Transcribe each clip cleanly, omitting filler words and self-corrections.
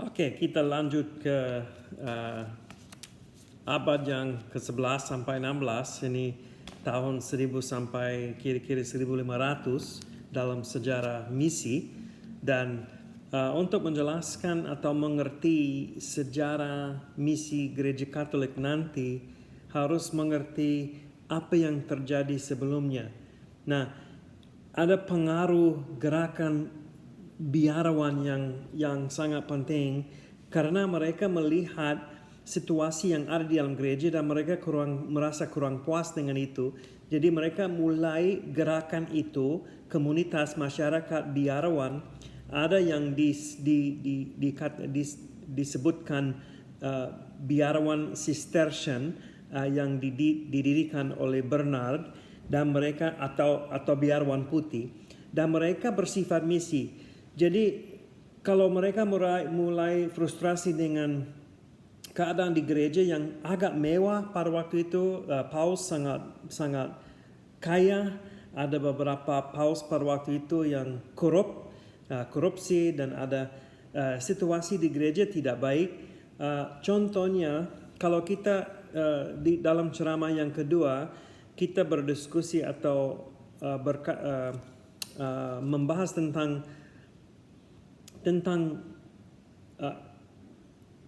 Oke, kita lanjut ke uh, abad yang ke-11 sampai 16. Ini tahun 1000 sampai kira-kira 1500 dalam sejarah misi. Dan untuk menjelaskan atau mengerti sejarah misi Gereja Katolik nanti, harus mengerti apa yang terjadi sebelumnya. Nah, ada pengaruh gerakan biarawan yang sangat penting karena mereka melihat situasi yang ada di dalam gereja dan mereka merasa kurang puas dengan itu. Jadi mereka mulai gerakan itu, komunitas masyarakat biarawan. Ada yang disebutkan biarawan Cistercian yang didirikan oleh Bernard dan mereka atau biarawan putih, dan mereka bersifat misi. Jadi kalau mereka mulai frustrasi dengan keadaan di gereja yang agak mewah pada waktu itu, paus sangat kaya, ada beberapa paus pada waktu itu yang korupsi, dan ada situasi di gereja tidak baik. Contohnya, kalau kita di dalam ceramah yang kedua kita berdiskusi atau membahas tentang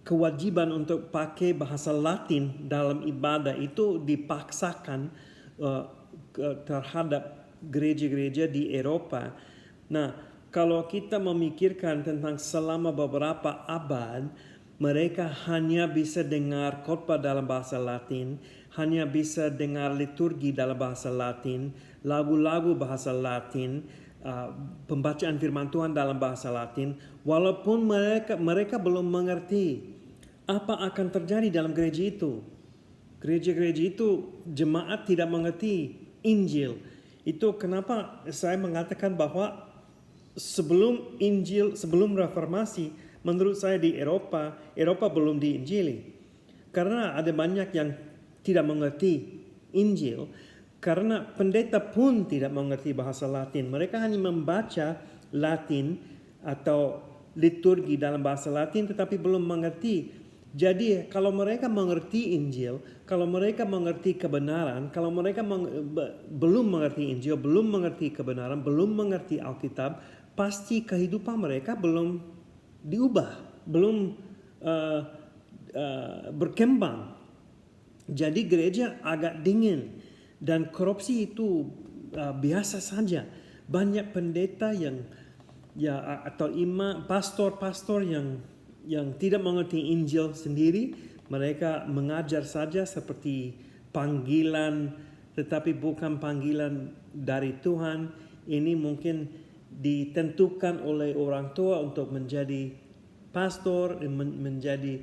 kewajiban untuk pakai bahasa Latin dalam ibadah itu dipaksakan terhadap gereja-gereja di Eropa. Nah, kalau kita memikirkan tentang selama beberapa abad, mereka hanya bisa dengar khotbah dalam bahasa Latin, hanya bisa dengar liturgi dalam bahasa Latin, lagu-lagu bahasa Latin, pembacaan firman Tuhan dalam bahasa Latin, walaupun mereka belum mengerti apa akan terjadi dalam gereja itu. Gereja-gereja itu jemaat tidak mengerti Injil. Itu kenapa saya mengatakan bahwa sebelum Injil, sebelum reformasi, menurut saya di Eropa belum diinjili. Karena ada banyak yang tidak mengerti Injil. Karena pendeta pun tidak mengerti bahasa Latin. Mereka hanya membaca Latin atau liturgi dalam bahasa Latin tetapi belum mengerti. Jadi kalau mereka mengerti Injil, kalau mereka mengerti kebenaran, kalau mereka belum mengerti Injil, belum mengerti kebenaran, belum mengerti Alkitab, pasti kehidupan mereka belum diubah, belum berkembang. Jadi gereja agak dingin. Dan korupsi itu biasa saja. Banyak pendeta atau imam, pastor yang tidak mengerti Injil sendiri, mereka mengajar saja seperti panggilan, tetapi bukan panggilan dari Tuhan. Ini mungkin ditentukan oleh orang tua untuk menjadi pastor, menjadi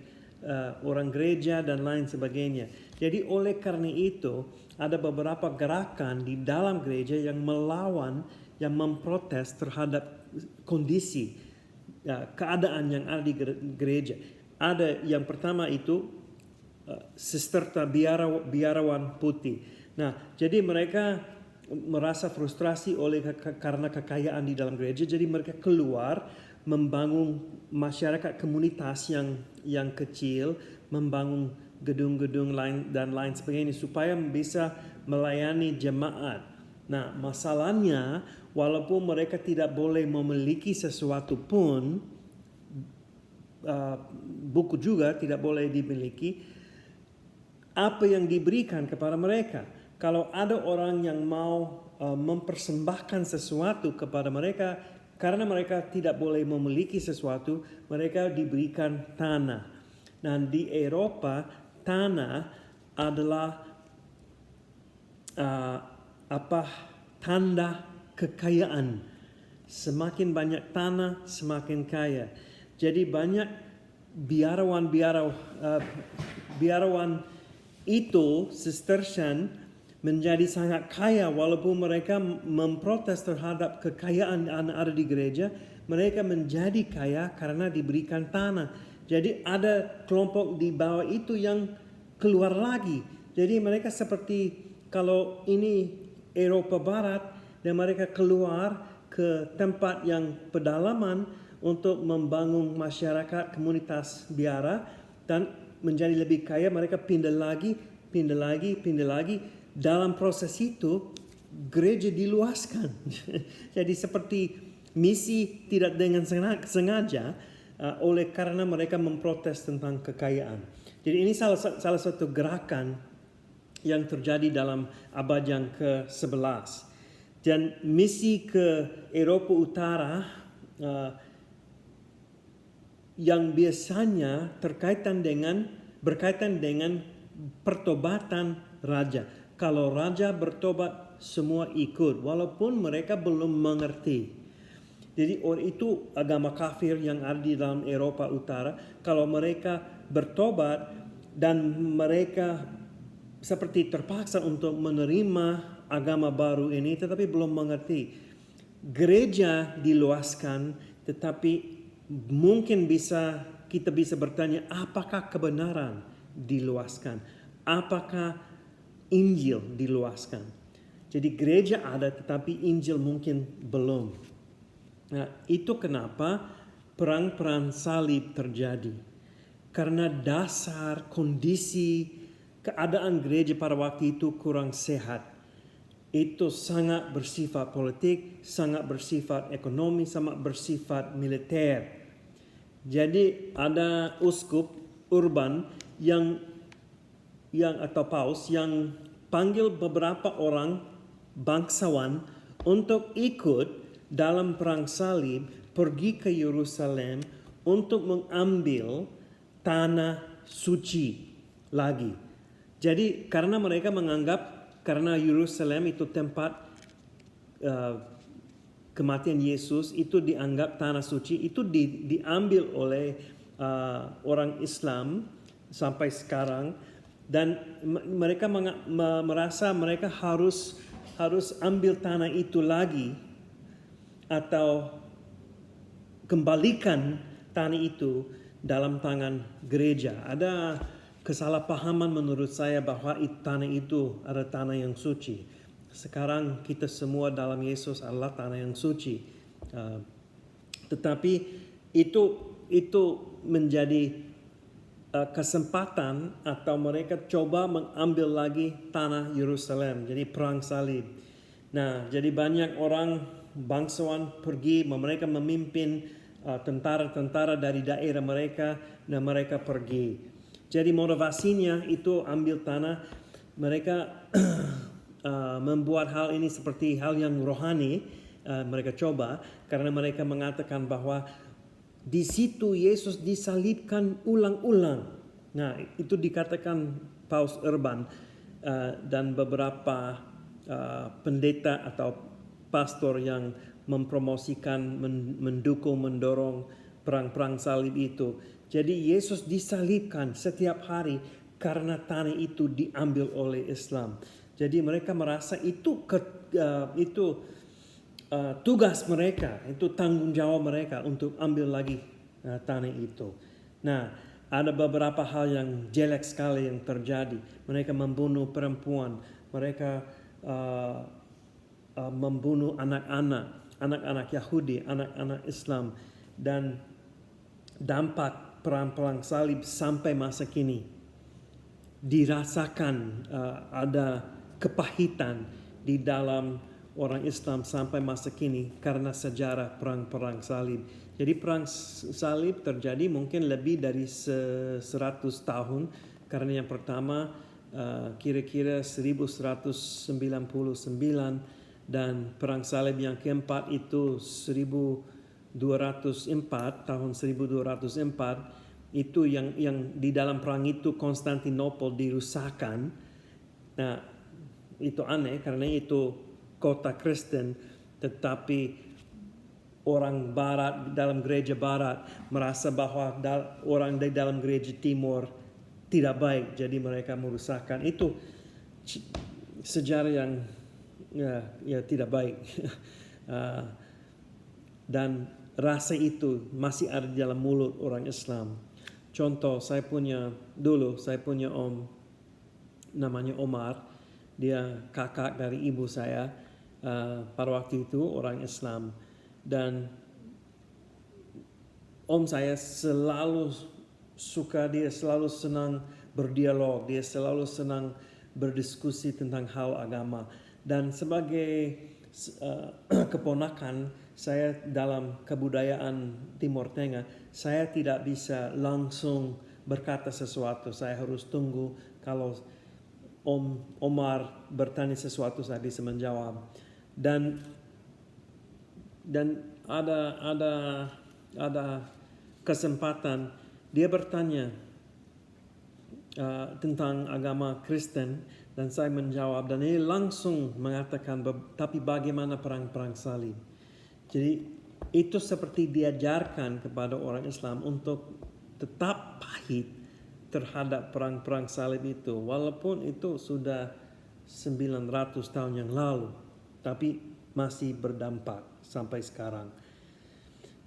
orang gereja dan lain sebagainya. Jadi oleh karena itu ada beberapa gerakan di dalam gereja yang melawan, yang memprotes terhadap kondisi keadaan yang ada di gereja. Ada yang pertama itu Sisterta biarawan putih. Nah, jadi mereka merasa frustrasi karena kekayaan di dalam gereja. Jadi mereka keluar membangun masyarakat komunitas yang kecil, membangun gedung-gedung lain dan lain sebagainya supaya bisa melayani jemaat. Nah, masalahnya walaupun mereka tidak boleh memiliki sesuatu pun, buku juga tidak boleh dimiliki, apa yang diberikan kepada mereka. Kalau ada orang yang mau mempersembahkan sesuatu kepada mereka, karena mereka tidak boleh memiliki sesuatu, mereka diberikan tanah. Dan di Eropa, tanah adalah tanda kekayaan. Semakin banyak tanah, semakin kaya. Jadi banyak biarawan itu Cistercian menjadi sangat kaya walaupun mereka memprotes terhadap kekayaan yang ada di gereja. Mereka menjadi kaya karena diberikan tanah. Jadi ada kelompok di bawah itu yang keluar lagi. Jadi mereka seperti kalau ini Eropa Barat dan mereka keluar ke tempat yang pedalaman, untuk membangun masyarakat, komunitas biara, dan menjadi lebih kaya. Mereka pindah lagi. Dalam proses itu gereja diluaskan. Jadi seperti misi tidak dengan sengaja, oleh karena mereka memprotes tentang kekayaan. Jadi ini salah satu gerakan yang terjadi dalam abad yang ke-11. Dan misi ke Eropa Utara yang biasanya berkaitan dengan pertobatan raja. Kalau raja bertobat, semua ikut, walaupun mereka belum mengerti. Jadi itu agama kafir yang ada di dalam Eropa Utara. Kalau mereka bertobat dan mereka seperti terpaksa untuk menerima agama baru ini, tetapi belum mengerti. Gereja diluaskan, tetapi mungkin kita bisa bertanya, apakah kebenaran diluaskan? Apakah Injil diluaskan? Jadi gereja ada, tetapi Injil mungkin belum. Nah, itu kenapa perang salib terjadi. Karena dasar kondisi keadaan gereja pada waktu itu kurang sehat. Itu sangat bersifat politik, sangat bersifat ekonomi, sangat bersifat militer. Jadi ada uskup Urban yang atau paus yang panggil beberapa orang bangsawan untuk ikut dalam perang salib, pergi ke Yerusalem untuk mengambil tanah suci lagi. Jadi karena mereka menganggap karena Yerusalem itu tempat kematian Yesus, itu dianggap tanah suci, itu diambil oleh orang Islam sampai sekarang, dan mereka merasa mereka harus ambil tanah itu lagi atau kembalikan tanah itu dalam tangan gereja. Ada kesalahpahaman menurut saya bahwa tanah itu adalah tanah yang suci. Sekarang kita semua dalam Yesus adalah tanah yang suci. Tetapi itu menjadi kesempatan atau mereka coba mengambil lagi tanah Yerusalem. Jadi perang salib. Nah, jadi banyak orang bangsawan pergi, mereka memimpin tentara-tentara dari daerah mereka, dan mereka pergi. Jadi motivasinya itu ambil tanah. Mereka membuat hal ini seperti hal yang rohani. Mereka coba karena mereka mengatakan bahwa di situ Yesus disalibkan ulang-ulang. Nah, itu dikatakan Paus Urban dan beberapa pendeta atau pastor yang mempromosikan, mendukung, mendorong perang salib itu. Jadi Yesus disalibkan setiap hari karena tanah itu diambil oleh Islam. Jadi mereka merasa itu tugas mereka, itu tanggung jawab mereka untuk ambil lagi tanah itu. Nah, ada beberapa hal yang jelek sekali yang terjadi. Mereka membunuh perempuan, mereka membunuh anak-anak Yahudi, anak-anak Islam, dan dampak perang salib sampai masa kini dirasakan. Ada kepahitan di dalam orang Islam sampai masa kini karena sejarah perang salib. Jadi perang salib terjadi mungkin lebih dari 100 tahun, karena yang pertama kira-kira 1199, dan perang salib yang keempat itu 1204, tahun 1204. Itu yang di dalam perang itu Konstantinopel dirusakkan. Nah, itu aneh karena itu kota Kristen, tetapi orang barat dalam gereja barat merasa bahwa orang di dalam gereja timur tidak baik, jadi mereka merusakkan. Itu sejarah yang ya tidak baik. Dan rasa itu masih ada di dalam mulut orang Islam. Contoh, saya punya om namanya Omar. Dia kakak dari ibu saya, pada waktu itu orang Islam. Dan om saya selalu suka, dia selalu senang berdialog, dia selalu senang berdiskusi tentang hal agama. Dan sebagai keponakan saya dalam kebudayaan Timur Tengah, saya tidak bisa langsung berkata sesuatu. Saya harus tunggu kalau Om Omar bertanya sesuatu saya bisa menjawab. Dan ada kesempatan dia bertanya tentang agama Kristen dan saya menjawab, dan dia langsung mengatakan tapi bagaimana perang salib. Jadi itu seperti diajarkan kepada orang Islam untuk tetap pahit terhadap perang salib itu, walaupun itu sudah 900 tahun yang lalu, tapi masih berdampak sampai sekarang.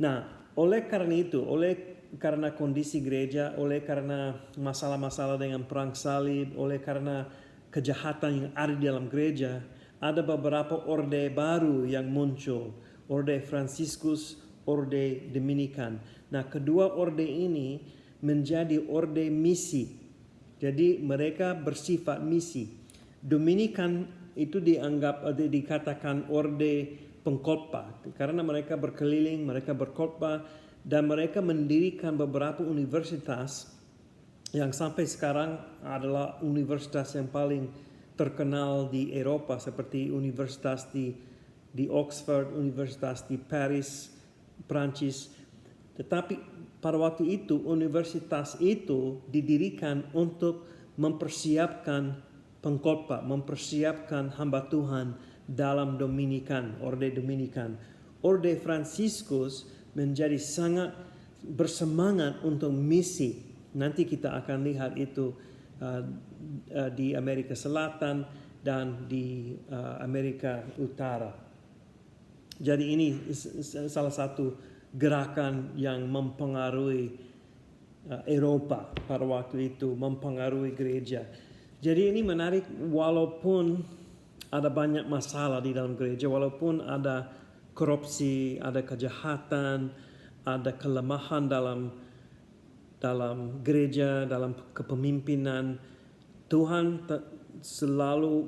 Nah, oleh karena kondisi gereja, oleh karena masalah-masalah dengan perang salib, oleh karena kejahatan yang ada di dalam gereja, ada beberapa orde baru yang muncul, orde Fransiskus, orde Dominikan. Nah, kedua orde ini menjadi orde misi. Jadi mereka bersifat misi. Dominikan itu dikatakan orde pengkhotbah karena mereka berkeliling, mereka berkhotbah, dan mereka mendirikan beberapa universitas yang sampai sekarang adalah universitas yang paling terkenal di Eropa, seperti universitas di Oxford, universitas di Paris, Prancis. Tetapi pada waktu itu universitas itu didirikan untuk mempersiapkan pengkhotbah, mempersiapkan hamba Tuhan dalam Dominikan, orde Dominikan. Orde Fransiskus menjadi sangat bersemangat untuk misi. Nanti kita akan lihat itu di Amerika Selatan dan di Amerika Utara. Jadi ini salah satu gerakan yang mempengaruhi Eropa pada waktu itu, mempengaruhi gereja. Jadi ini menarik, walaupun ada banyak masalah di dalam gereja, walaupun ada korupsi, ada kejahatan, ada kelemahan dalam gereja, dalam kepemimpinan, Tuhan selalu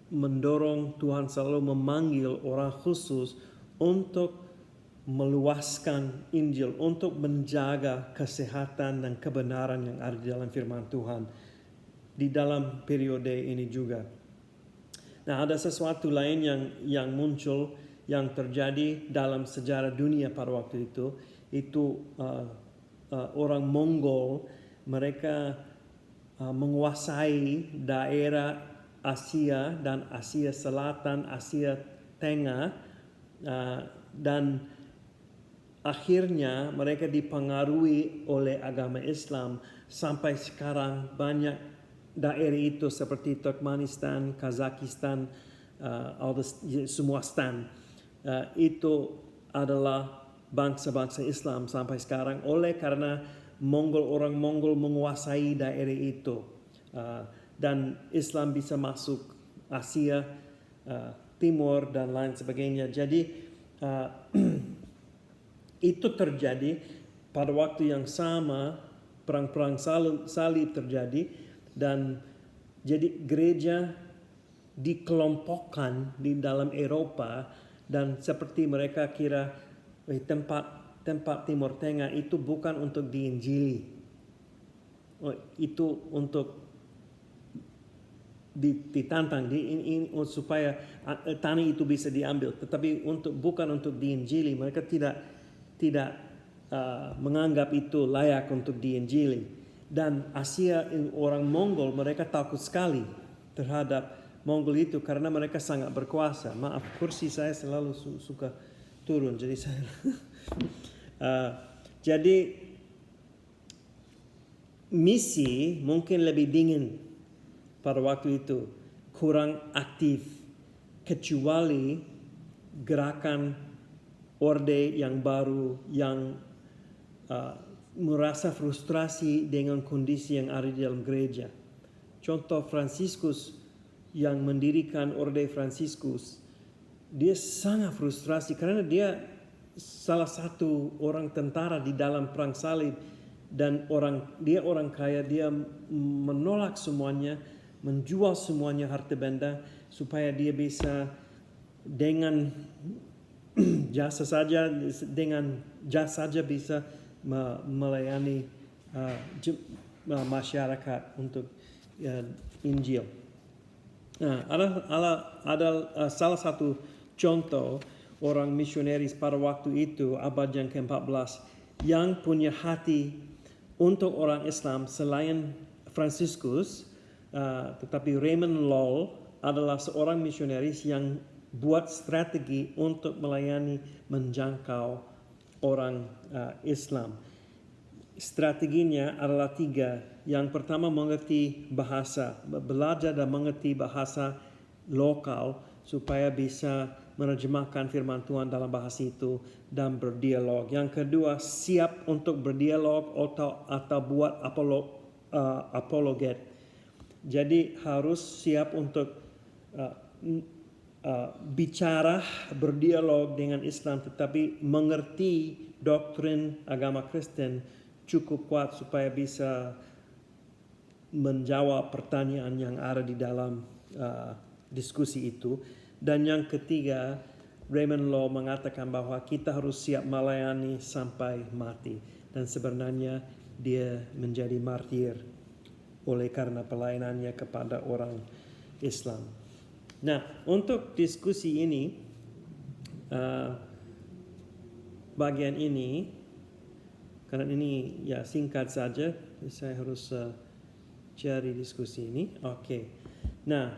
mendorong, Tuhan selalu memanggil orang khusus untuk meluaskan Injil, untuk menjaga kesehatan dan kebenaran yang ada di dalam firman Tuhan di dalam periode ini juga. Nah, ada sesuatu lain yang muncul, yang terjadi dalam sejarah dunia pada waktu itu orang Mongol, mereka menguasai daerah Asia dan Asia Selatan, Asia Tengah, dan akhirnya mereka dipengaruhi oleh agama Islam. Sampai sekarang banyak daerah itu seperti Turkmenistan, Kazakhstan, semua stan itu adalah bangsa-bangsa Islam sampai sekarang, oleh karena orang Mongol menguasai daerah itu, dan Islam bisa masuk Asia Timur dan lain sebagainya. Jadi itu terjadi pada waktu yang sama, perang salib terjadi, dan jadi gereja dikelompokkan di dalam Eropa, dan seperti mereka kira tempat Timur Tengah itu bukan untuk diinjili, itu untuk ditantang supaya tanah itu bisa diambil, tetapi bukan untuk diinjili. Mereka tidak menganggap itu layak untuk diinjili. Dan Asia, orang Mongol, mereka takut sekali terhadap Mongol itu karena mereka sangat berkuasa. Maaf, kursi saya selalu suka turun, jadi saya jadi misi mungkin lebih dingin pada waktu itu, kurang aktif, kecuali gerakan orde yang baru yang merasa frustrasi dengan kondisi yang ada di dalam gereja. Contoh Fransiskus yang mendirikan orde Fransiskus, dia sangat frustrasi karena dia salah satu orang tentara di dalam perang salib, dan dia orang kaya, dia menolak semuanya, menjual semuanya harta benda supaya dia bisa dengan jasa saja bisa melayani masyarakat untuk Injil. Nah, ada salah satu contoh orang misionaris pada waktu itu, abad yang ke-14, yang punya hati untuk orang Islam selain Franciscus, tetapi Raymond Lull adalah seorang misionaris yang buat strategi untuk melayani, menjangkau orang Islam. Strateginya adalah 3. Yang pertama, mengerti bahasa, belajar dan mengerti bahasa lokal supaya bisa menerjemahkan firman Tuhan dalam bahasa itu dan berdialog. Yang kedua, siap untuk berdialog atau buat apologet. Jadi harus siap untuk bicara, berdialog dengan Islam, tetapi mengerti doktrin agama Kristen cukup kuat supaya bisa menjawab pertanyaan yang ada di dalam diskusi itu. Dan yang ketiga, Raymond Lull mengatakan bahwa kita harus siap melayani sampai mati. Dan sebenarnya dia menjadi martir oleh karena pelayanannya kepada orang Islam. Nah, untuk diskusi ini, bagian ini, karena ini ya singkat saja, saya harus cari diskusi ini. Oke. Nah,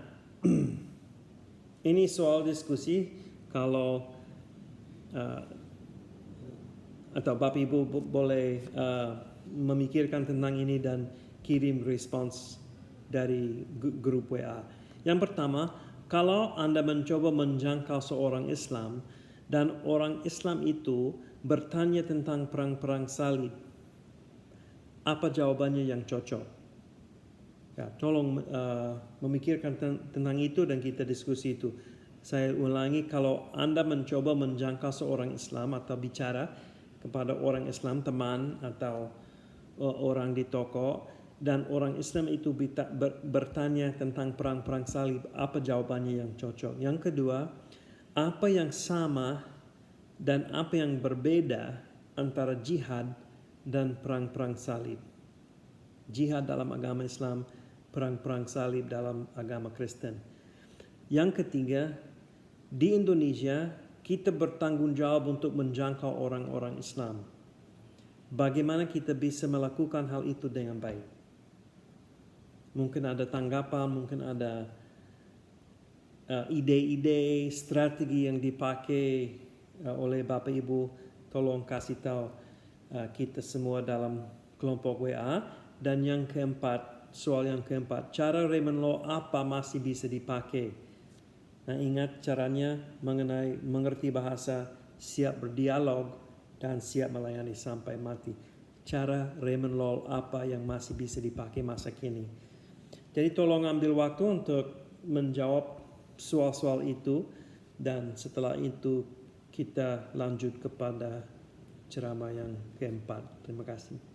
ini soal diskusi. Kalau atau Bapak Ibu boleh memikirkan tentang ini dan kirim respons dari grup WA. Yang pertama, kalau Anda mencoba menjangkau seorang Islam dan orang Islam itu bertanya tentang perang-perang salib, apa jawabannya yang cocok? Ya, tolong memikirkan tentang itu dan kita diskusi itu. Saya ulangi, kalau Anda mencoba menjangkau seorang Islam atau bicara kepada orang Islam, teman atau orang di toko, dan orang Islam itu bertanya tentang perang-perang salib, apa jawabannya yang cocok? Yang kedua, apa yang sama dan apa yang berbeda antara jihad dan perang-perang salib? Jihad dalam agama Islam, perang-perang salib dalam agama Kristen. Yang ketiga, di Indonesia kita bertanggung jawab untuk menjangkau orang-orang Islam. Bagaimana kita bisa melakukan hal itu dengan baik? Mungkin ada tanggapan, mungkin ada ide-ide, strategi yang dipakai oleh Bapak Ibu. Tolong kasih tahu kita semua dalam kelompok WA. Dan yang keempat, soal yang keempat, cara Raymond Lull apa masih bisa dipakai? Nah, ingat caranya mengenai mengerti bahasa, siap berdialog, dan siap melayani sampai mati. Cara Raymond Lull apa yang masih bisa dipakai masa kini? Jadi tolong ambil waktu untuk menjawab soal-soal itu, dan setelah itu kita lanjut kepada ceramah yang keempat. Terima kasih.